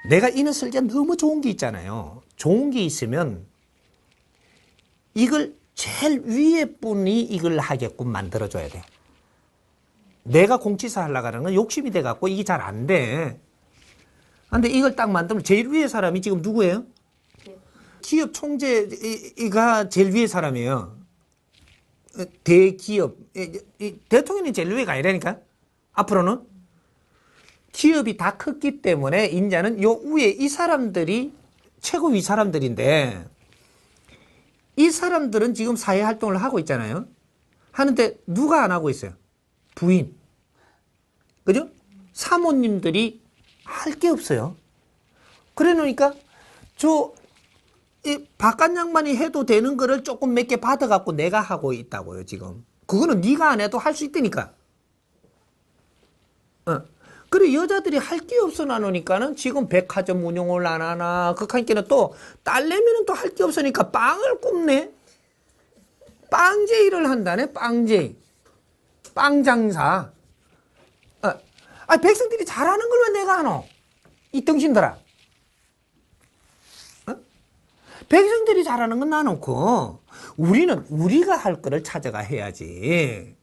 내가 이는 설계 너무 좋은 게 있잖아요. 좋은 게 있으면 이걸 제일 위에 분이 이걸 하게끔 만들어줘야 돼. 내가 공치사 하려고 하는 건 욕심이 돼갖고 이게 잘 안 돼. 근데 이걸 딱 만들면 제일 위에 사람이 지금 누구예요? 기업 총재가 제일 위에 사람이에요. 대기업. 대통령이 제일 위가 아니라니까. 앞으로는. 기업이 다 컸기 때문에 이제는 요 위에 이 사람들이 최고위 사람들인데 이 사람들은 지금 사회 활동을 하고 있잖아요. 하는데 누가 안 하고 있어요? 부인. 그죠? 사모님들이 할 게 없어요. 그래 놓으니까 이 바깥 양반이 해도 되는 거를 조금 몇 개 받아갖고 내가 하고 있다고요, 지금. 그거는 네가 안 해도 할 수 있다니까. 그래, 여자들이 할 게 없어 나누니까는 지금 백화점 운영을 안 하나, 그하니까는 또, 딸내미는 또 할 게 없으니까 빵을 굽네? 빵제이를 한다네, 빵제이. 빵장사. 백성들이 잘하는 걸 왜 내가 하노? 이 등신들아. 백성들이 잘하는 건 놔놓고, 우리는 우리가 할 거를 찾아가 해야지.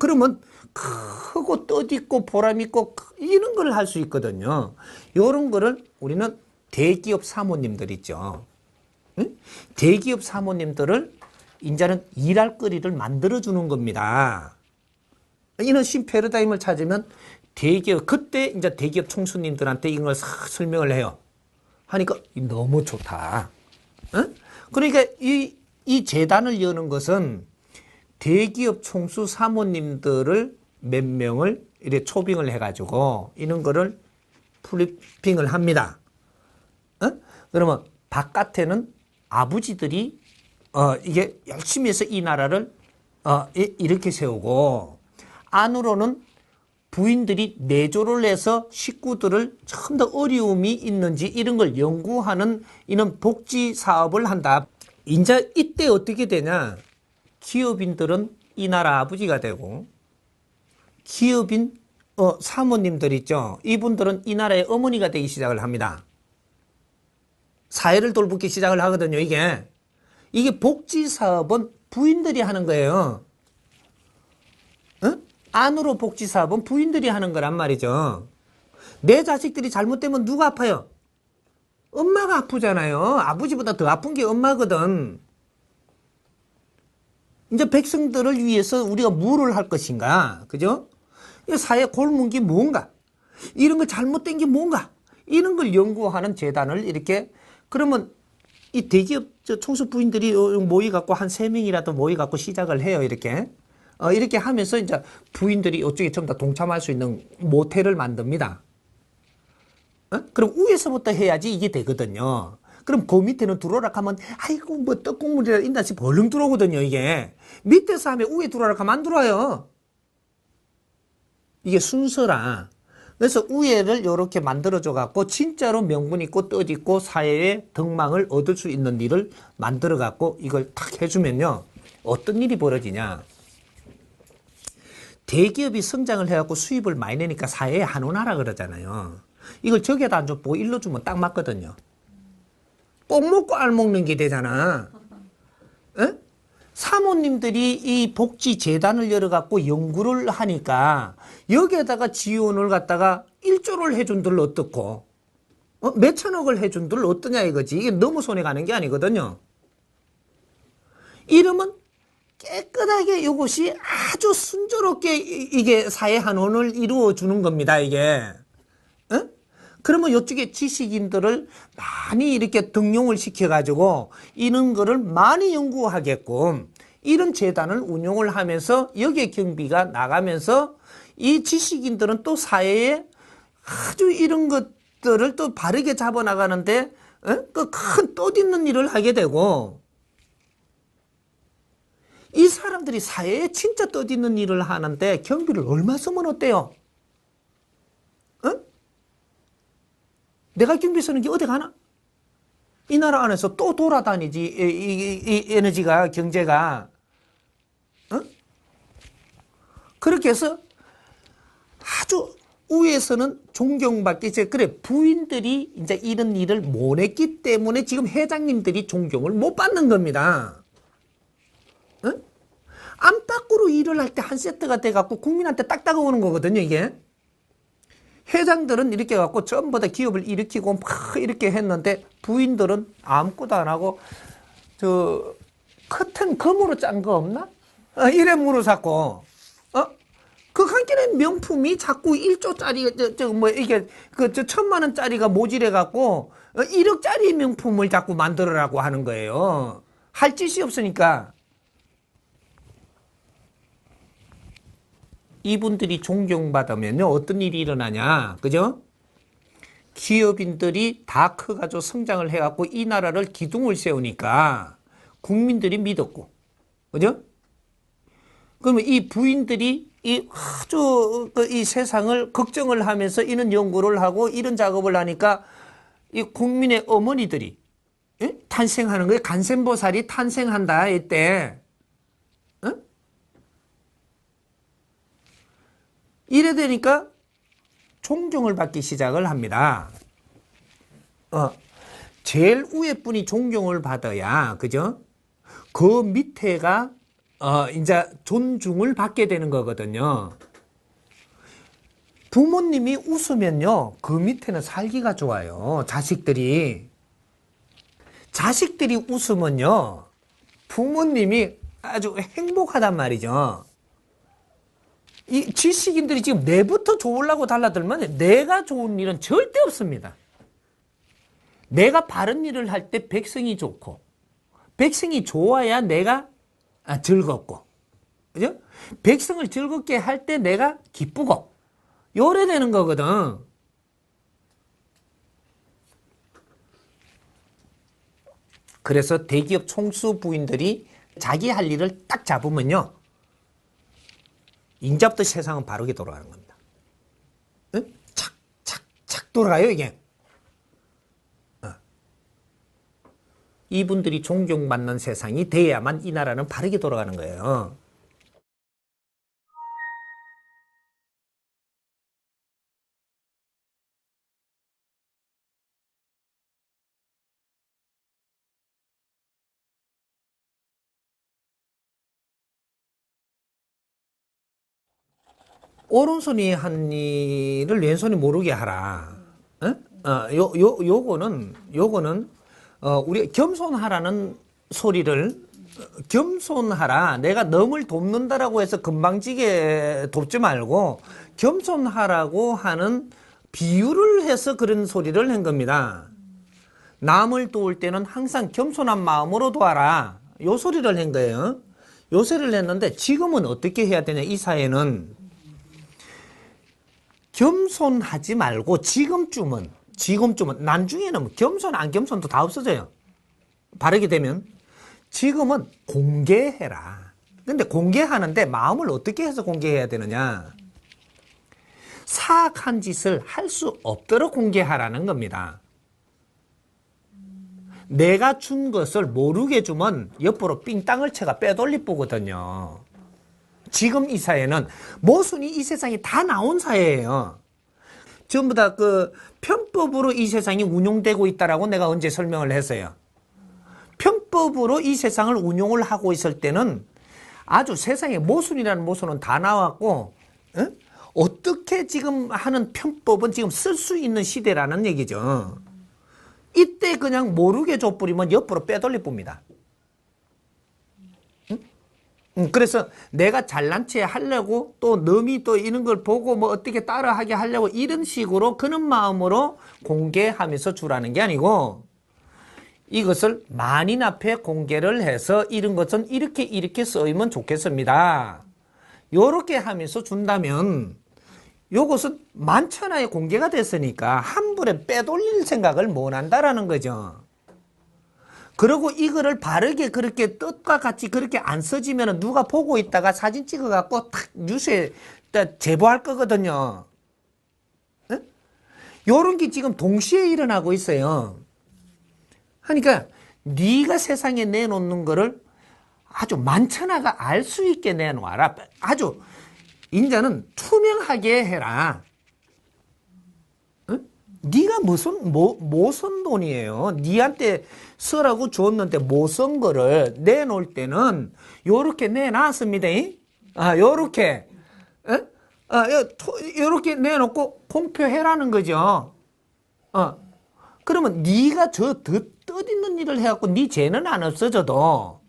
그러면 크고 뜻있고 보람있고 이런 걸 할 수 있거든요. 이런 거를 우리는 대기업 사모님들 있죠. 대기업 사모님들을 이제는 일할 거리를 만들어주는 겁니다. 이런 신패러다임을 찾으면 대기업, 그때 이제 대기업 총수님들한테 이걸 싹 설명을 해요. 하니까 너무 좋다. 그러니까 이 재단을 여는 것은 대기업 총수 사모님들을 몇 명을 이렇게 초빙을 해가지고 이런 거를 프리핑을 합니다. 그러면 바깥에는 아버지들이 이게 열심히 해서 이 나라를 이렇게 세우고 안으로는 부인들이 내조를 해서 식구들을 좀 더 어려움이 있는지 이런 걸 연구하는 이런 복지 사업을 한다. 이제 이때 어떻게 되냐? 기업인들은 이 나라 아버지가 되고 기업인 사모님들 있죠. 이분들은 이 나라의 어머니가 되기 시작을 합니다. 사회를 돌보기 시작을 하거든요. 이게 복지 사업은 부인들이 하는 거예요. 안으로 복지 사업은 부인들이 하는 거란 말이죠. 내 자식들이 잘못되면 누가 아파요? 엄마가 아프잖아요. 아버지보다 더 아픈 게 엄마거든. 이제 백성들을 위해서 우리가 뭐를 할 것인가? 그죠? 사회 골문 게 뭔가? 이런 거 잘못된 게 뭔가? 이런 걸 연구하는 재단을 이렇게, 그러면 이 대기업 총수 부인들이 모여갖고 한 3명이라도 모여갖고 시작을 해요. 이렇게 하면서 이제 부인들이 이쪽에 전부 다 동참할 수 있는 모텔을 만듭니다. 그럼 위에서부터 해야지 이게 되거든요. 그럼 그 밑에는 들어오라 하면 아이고 뭐 떡국물이라 있나 싶어 벌렁 들어오거든요. 이게 밑에서 하면 위에 들어오라 하면 안 들어와요. 이게 순서라. 그래서 위에를 이렇게 만들어줘 갖고 진짜로 명분 있고 뜻 있고 사회의 덕망을 얻을 수 있는 일을 만들어 갖고 이걸 탁 해주면요. 어떤 일이 벌어지냐. 대기업이 성장을 해갖고 수입을 많이 내니까 사회에 한원하라 그러잖아요. 이걸 저기에다 안 줘 보고 일로 주면 딱 맞거든요. 꼭 먹고 알 먹는 게 되잖아. 사모님들이 이 복지재단을 열어갖고 연구를 하니까 여기에다가 지원을 갖다가 1조를 해준들 어떻고 몇천억을 해준들 어떠냐 이거지. 이게 너무 손해 가는 게 아니거든요. 이러면 깨끗하게 이것이 아주 순조롭게 이게 사회 한원을 이루어 주는 겁니다. 이게. 그러면 이쪽에 지식인들을 많이 이렇게 등용을 시켜가지고 이런 거를 많이 연구하게끔 이런 재단을 운용을 하면서 여기에 경비가 나가면서 이 지식인들은 또 사회에 아주 이런 것들을 또 바르게 잡아나가는데 그 큰 뜻 있는 일을 하게 되고 이 사람들이 사회에 진짜 뜻 있는 일을 하는데 경비를 얼마 쓰면 어때요? 내가 경비 쓰는 게 어디 가나? 이 나라 안에서 또 돌아다니지, 이 에너지가, 경제가. 그렇게 해서 아주 위에서는 존경받기 이제 그래 부인들이 이제 이런 일을 못 했기 때문에 지금 회장님들이 존경을 못 받는 겁니다. 응? 안팎으로 일을 할 때 한 세트가 돼갖고 국민한테 딱딱 오는 거거든요, 이게. 회장들은 이렇게 해갖고 전부 다 기업을 일으키고 막 이렇게 했는데 부인들은 아무것도 안 하고 저 커튼 금으로 짠 거 없나? 이래 물어잡고 그 한끼는 명품이 자꾸 1조짜리 뭐 이게 그 1,000만 원짜리가 모질해 갖고 1억짜리 명품을 자꾸 만들어라고 하는 거예요. 할 짓이 없으니까. 이분들이 존경받으면요 어떤 일이 일어나냐, 그죠? 기업인들이 다 커가지고 성장을 해갖고 이 나라를 기둥을 세우니까 국민들이 믿었고, 그죠? 그러면 이 부인들이 이 아주 이 세상을 걱정을 하면서 이런 연구를 하고 이런 작업을 하니까 이 국민의 어머니들이 탄생하는 거예요. 간센보살이 탄생한다 이때. 이래 되니까 존경을 받기 시작을 합니다. 제일 위에 분이 존경을 받아야, 그죠? 그 밑에가, 이제 존중을 받게 되는 거거든요. 부모님이 웃으면요, 그 밑에는 살기가 좋아요. 자식들이 웃으면요, 부모님이 아주 행복하단 말이죠. 이 지식인들이 지금 내부터 좋으려고 달라들면 내가 좋은 일은 절대 없습니다. 내가 바른 일을 할 때 백성이 좋고 백성이 좋아야 내가 즐겁고, 그죠? 백성을 즐겁게 할 때 내가 기쁘고 요래 되는 거거든. 그래서 대기업 총수 부인들이 자기 할 일을 딱 잡으면요 인잡듯 세상은 바르게 돌아가는 겁니다. 응? 착 돌아가요 이게. 이분들이 존경받는 세상이 돼야만 이 나라는 바르게 돌아가는 거예요. 오른손이 한 일을 왼손이 모르게 하라. 요거는 우리 겸손하라는 소리를 겸손하라. 내가 남을 돕는다라고 해서 금방지게 돕지 말고 겸손하라고 하는 비유를 해서 그런 소리를 한 겁니다. 남을 도울 때는 항상 겸손한 마음으로 도와라. 요 소리를 한 거예요. 요 소리를 했는데 지금은 어떻게 해야 되냐, 이 사회는. 겸손하지 말고 지금쯤은 나중에는 겸손 안 겸손도 다 없어져요. 바르게 되면. 지금은 공개해라. 근데 공개하는데 마음을 어떻게 해서 공개해야 되느냐. 사악한 짓을 할 수 없도록 공개하라는 겁니다. 내가 준 것을 모르게 주면 옆으로 삥땅을 채가 빼돌리 보거든요. 지금 이 사회는 모순이 이 세상에 다 나온 사회예요. 전부 다 그 편법으로 이 세상이 운용되고 있다라고 내가 언제 설명을 했어요. 편법으로 이 세상을 운용을 하고 있을 때는 아주 세상에 모순이라는 모순은 다 나왔고, 어떻게 지금 하는 편법은 지금 쓸 수 있는 시대라는 얘기죠. 이때 그냥 모르게 줘버리면 옆으로 빼돌려 봅니다. 그래서 내가 잘난 체 하려고 또 남이 또 이런 걸 보고 뭐 어떻게 따라하게 하려고 이런 식으로 그런 마음으로 공개하면서 주라는 게 아니고, 이것을 만인 앞에 공개를 해서 이런 것은 이렇게 쓰이면 좋겠습니다. 요렇게 하면서 준다면 요것은 만천하에 공개가 됐으니까 함부로 빼돌릴 생각을 못 한다라는 거죠. 그리고 이거를 바르게 그렇게 뜻과 같이 그렇게 안 써지면 누가 보고 있다가 사진 찍어갖고 탁 뉴스에 제보할 거거든요. 요런 게 지금 동시에 일어나고 있어요. 그러니까 네가 세상에 내놓는 거를 아주 만천하가 알 수 있게 내놓아라. 아주 인자는 투명하게 해라. 네가 못 쓴 돈이에요. 네한테 쓰라고 줬는데 못 쓴 거를 내놓을 때는 요렇게 내놨습니다. 요렇게. 요렇게 내놓고 공표해라는 거죠. 그러면 네가 저 뜻있는 일을 해갖고 네 죄는 안 없어져도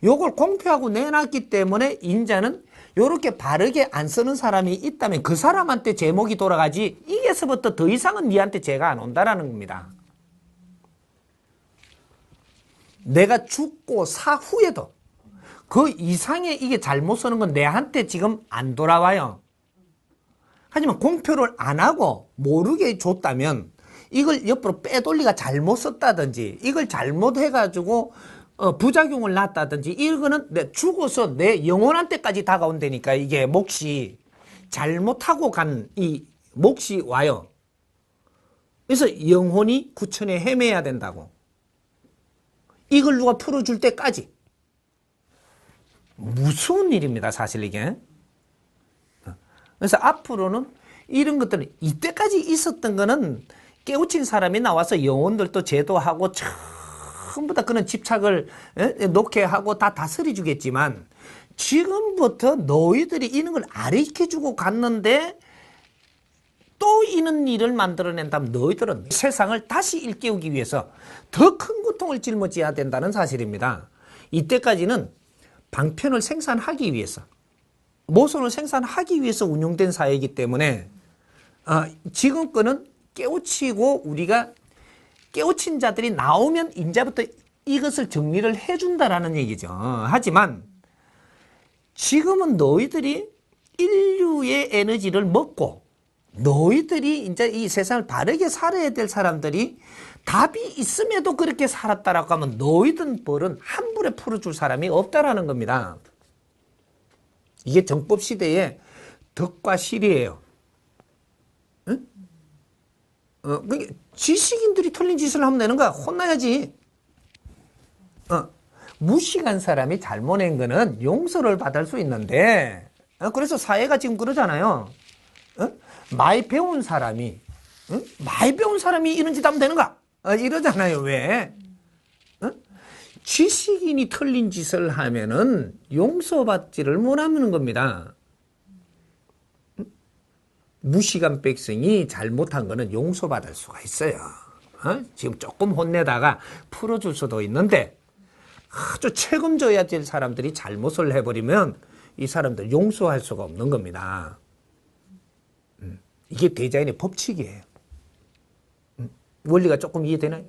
요걸 공표하고 내놨기 때문에 인자는 요렇게 바르게 안 쓰는 사람이 있다면 그 사람한테 제목이 돌아가지 이게서부터 더 이상은 니한테 죄가 안 온다라는 겁니다. 내가 죽고 사후에도 그 이상의 이게 잘못 쓰는 건 내한테 지금 안 돌아와요. 하지만 공표를 안 하고 모르게 줬다면 이걸 옆으로 빼돌리가 잘못 썼다든지 이걸 잘못해가지고 부작용을 낳았다든지 이거는 내 죽어서 내 영혼한테까지 다가온다니까. 이게 몫이 잘못하고 간 이 몫이 와요. 그래서 영혼이 구천에 헤매야 된다고. 이걸 누가 풀어줄 때까지. 무서운 일입니다, 사실 이게. 그래서 앞으로는 이런 것들은 이때까지 있었던 거는 깨우친 사람이 나와서 영혼들도 제도하고 전부 다 그런 집착을 놓게 하고 다 다스려 주겠지만 지금부터 너희들이 이런 걸 가르쳐주고 갔는데 또 이런 일을 만들어낸다면 너희들은 세상을 다시 일깨우기 위해서 더 큰 고통을 짊어져야 된다는 사실입니다. 이때까지는 방편을 생산하기 위해서 모선을 생산하기 위해서 운영된 사회이기 때문에 지금 거는 깨우치고 우리가 깨우친 자들이 나오면 이제부터 이것을 정리를 해준다라는 얘기죠. 하지만 지금은 너희들이 인류의 에너지를 먹고 너희들이 이제 이 세상을 바르게 살아야 될 사람들이 답이 있음에도 그렇게 살았다라고 하면 너희들 벌은 한 불에 풀어줄 사람이 없다라는 겁니다. 이게 정법 시대의 덕과 실이에요. 응? 지식인들이 틀린 짓을 하면 되는 거야. 혼나야지. 무식한 사람이 잘못한 거는 용서를 받을 수 있는데 그래서 사회가 지금 그러잖아요. 많이 배운 사람이 이런 짓 하면 되는가? 이러잖아요. 왜? 지식인이 틀린 짓을 하면은 용서받지를 못하는 겁니다. 무식한 백성이 잘못한 거는 용서받을 수가 있어요. 지금 조금 혼내다가 풀어줄 수도 있는데 아주 책임져야 될 사람들이 잘못을 해버리면 이 사람들 용서할 수가 없는 겁니다. 이게 대자연의 법칙이에요. 원리가 조금 이해되나요?